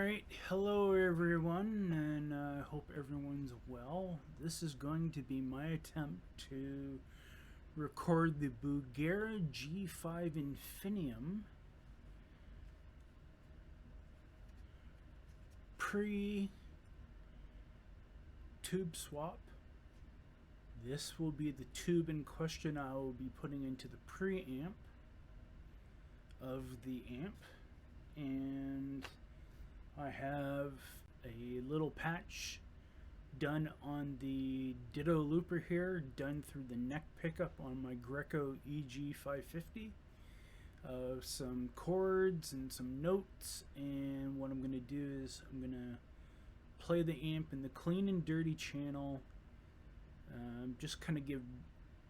Alright, hello everyone, and I hope everyone's well. This is going to be my attempt to record the Bugera G5 Infinium pre-tube swap. This will be the tube in question I will be putting into the preamp of the amp, and I have a little patch done on the Ditto looper here, done through the neck pickup on my Greco EG550. Some chords and some notes, and what I'm going to do is I'm going to play the amp in the clean and dirty channel, just kind of give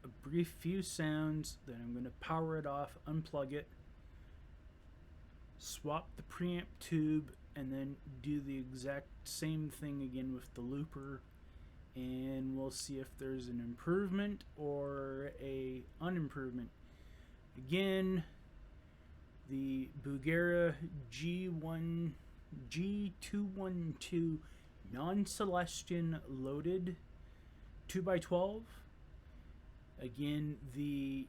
a brief few sounds, then I'm going to power it off, unplug it, swap the preamp tube, and then do the exact same thing again with the looper, and we'll see if there's an improvement or a unimprovement. Again, the Bugera G212 non-Celestian loaded 2x12. Again, the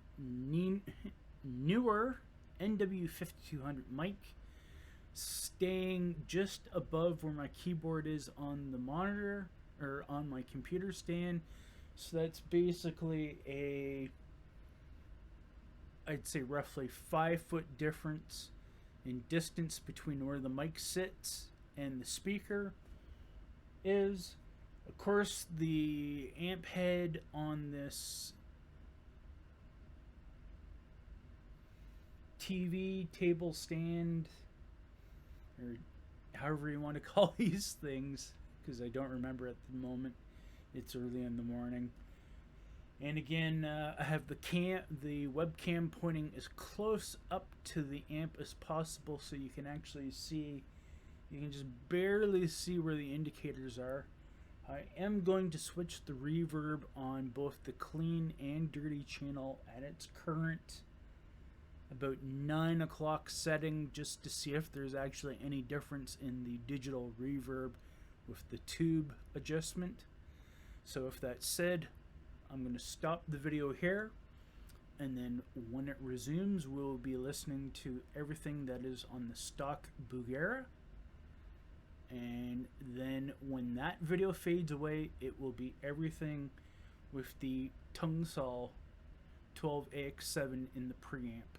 newer NW5200 mic, staying just above where my keyboard is on the monitor or on my computer stand. So that's basically I'd say roughly 5-foot difference in distance between where the mic sits and the speaker is. Of course, the amp head on this TV table stand, or however you want to call these things, because I don't remember at the moment. It's early in the morning. And again, I have the webcam pointing as close up to the amp as possible, so you can actually see. You can just barely see where the indicators are. I am going to switch the reverb on both the clean and dirty channel at its current about 9 o'clock setting, just to see if there's actually any difference in the digital reverb with the tube adjustment. So if that's said, I'm going to stop the video here, and then when it resumes, we'll be listening to everything that is on the stock Bugera. And then when that video fades away, it will be everything with the tung 12AX7 in the preamp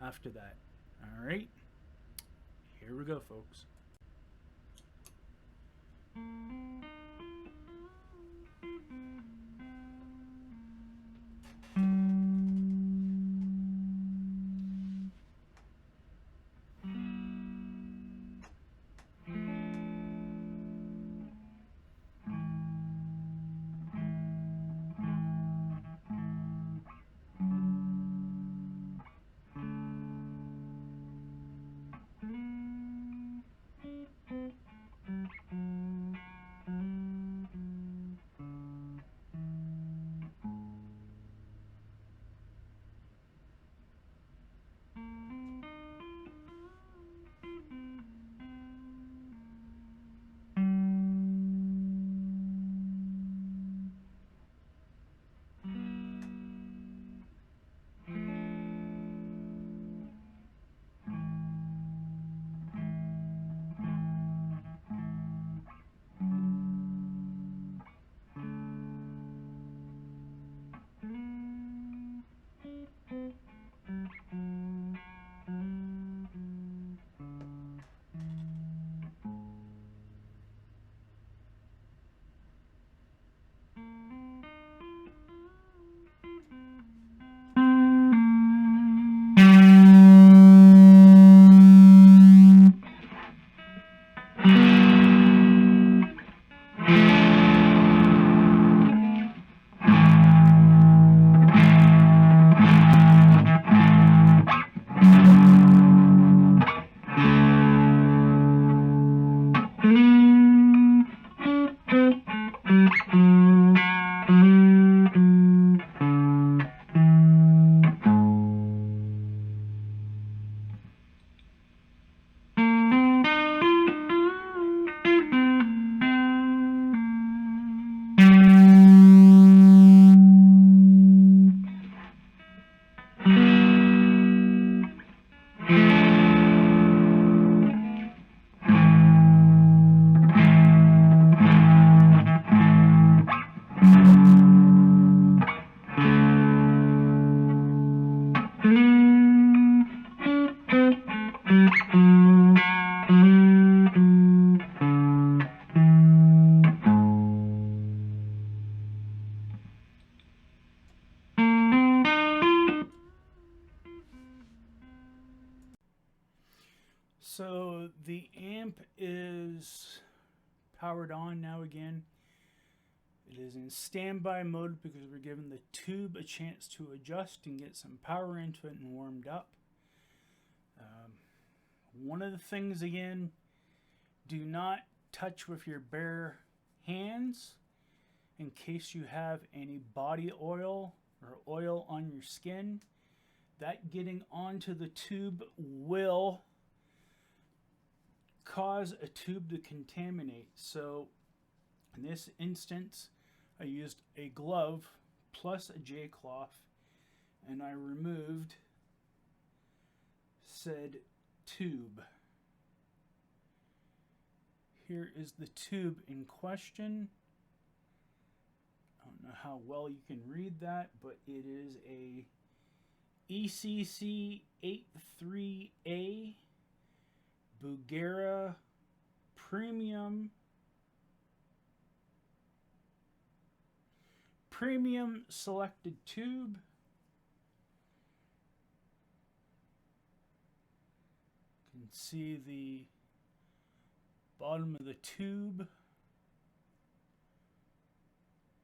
after that. Alright, here we go, folks. So the amp is powered on now again. It is in standby mode because we're giving the tube a chance to adjust and get some power into it and warmed up. One of the things again, do not touch with your bare hands in case you have any body oil or oil on your skin. That getting onto the tube will cause a tube to contaminate. So in this instance, I used a glove plus a J-cloth and I removed said tube. Here is the tube in question. I don't know how well you can read that, but it is a ECC 83A Bugera Premium selected tube. You can see the bottom of the tube,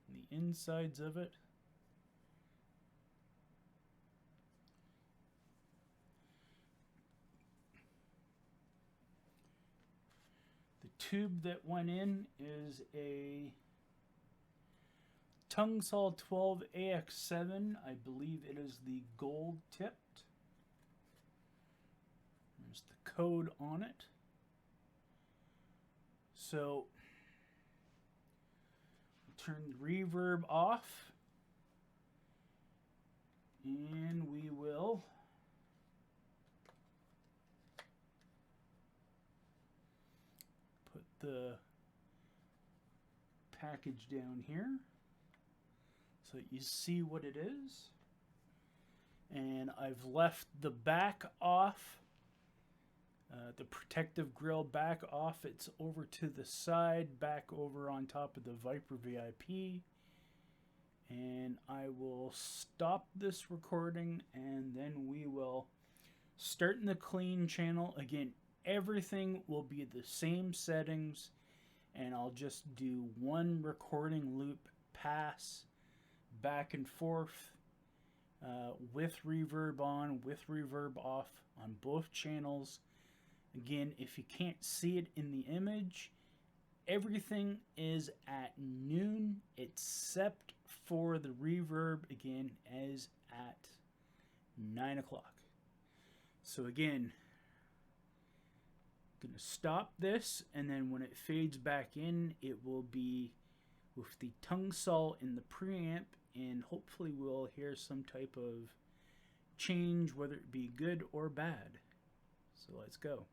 and the insides of it. The tube that went in is a Tungsol 12 AX7. I believe it is the gold tipped. There's the code on it. So turn the reverb off and we will put the package down here so that you see what it is. And I've left the back off, the protective grill back off. It's over to the side, back over on top of the Viper VIP. And I will stop this recording and then we will start in the clean channel. Again, everything will be the same settings and I'll just do one recording loop pass back and forth with reverb on, with reverb off on both channels. Again, if you can't see it in the image, everything is at noon except for the reverb, again, is at 9 o'clock. So again, I'm going to stop this, and then when it fades back in, it will be with the Tungsol in the preamp, and hopefully we'll hear some type of change, whether it be good or bad. So let's go.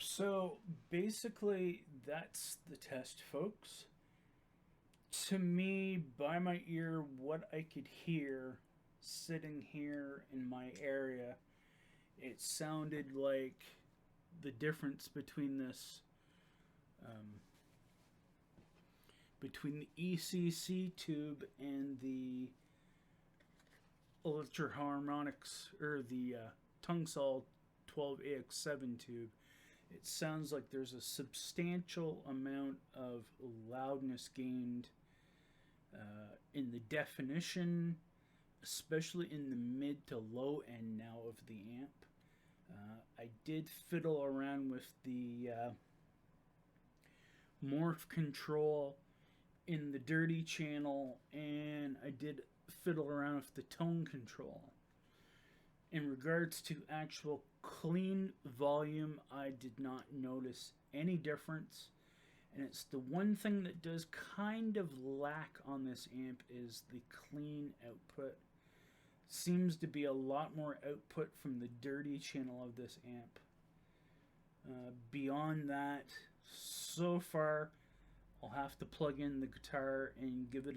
So basically, that's the test, folks. To me, by my ear, what I could hear sitting here in my area, it sounded like the difference between this, um, between the ECC tube and the electroharmonics, or the Tungsol 12AX7 tube. It sounds like there's a substantial amount of loudness gained in the definition, especially in the mid to low end now of the amp. I did fiddle around with the morph control in the dirty channel, and I did fiddle around with the tone control. In regards to actual clean volume, I did not notice any difference. And it's the one thing that does kind of lack on this amp is the clean output. Seems to be a lot more output from the dirty channel of this amp. Beyond that, so far, I'll have to plug in the guitar and give it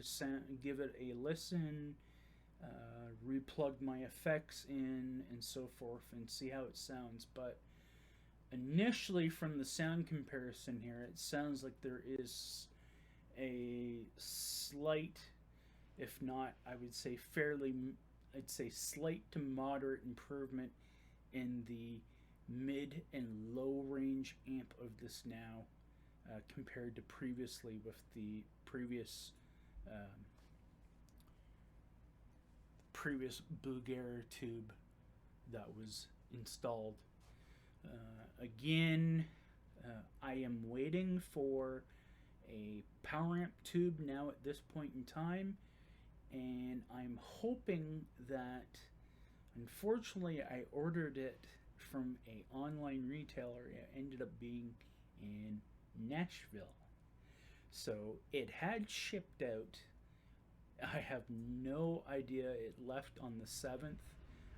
a listen, replug my effects in, and so forth, and see how it sounds. But initially, from the sound comparison here, it sounds like there is a slight, if not, I would say I'd say slight to moderate improvement in the mid and low range amp of this now, compared to previously with the previous Bugera tube that was installed. Again, I am waiting for a power amp tube now at this point in time, and I'm hoping that, unfortunately, I ordered it from a online retailer. It ended up being in Nashville, so it had shipped out. I have no idea. It left on the 7th.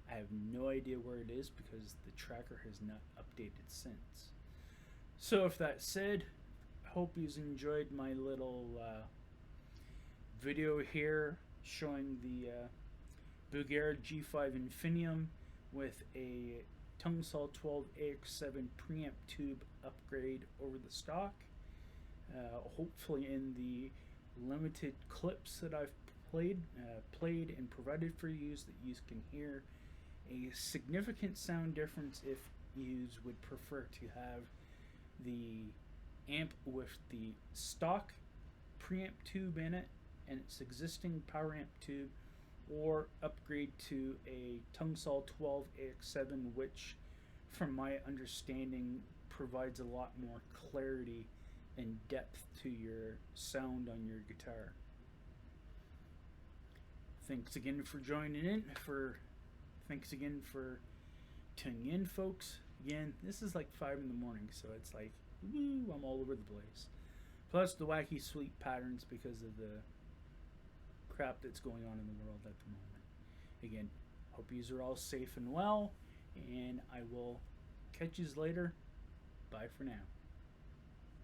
I have no idea where it is because the tracker has not updated since. So if that said, I hope you enjoyed my little video here showing the Bugera G5 Infinium with a Tungsol 12AX7 preamp tube upgrade over the stock. Hopefully in the limited clips that I've played and provided for you that you can hear a significant sound difference if you would prefer to have the amp with the stock preamp tube in it and its existing power amp tube, or upgrade to a Tungsol 12AX7, which from my understanding provides a lot more clarity and depth to your sound on your guitar. Thanks again for joining in. Thanks again for tuning in, folks. Again, this is like 5 in the morning, so it's like, woo, I'm all over the place. Plus the wacky sweep patterns because of the crap that's going on in the world at the moment. Again, hope you are all safe and well, and I will catch you later. Bye for now.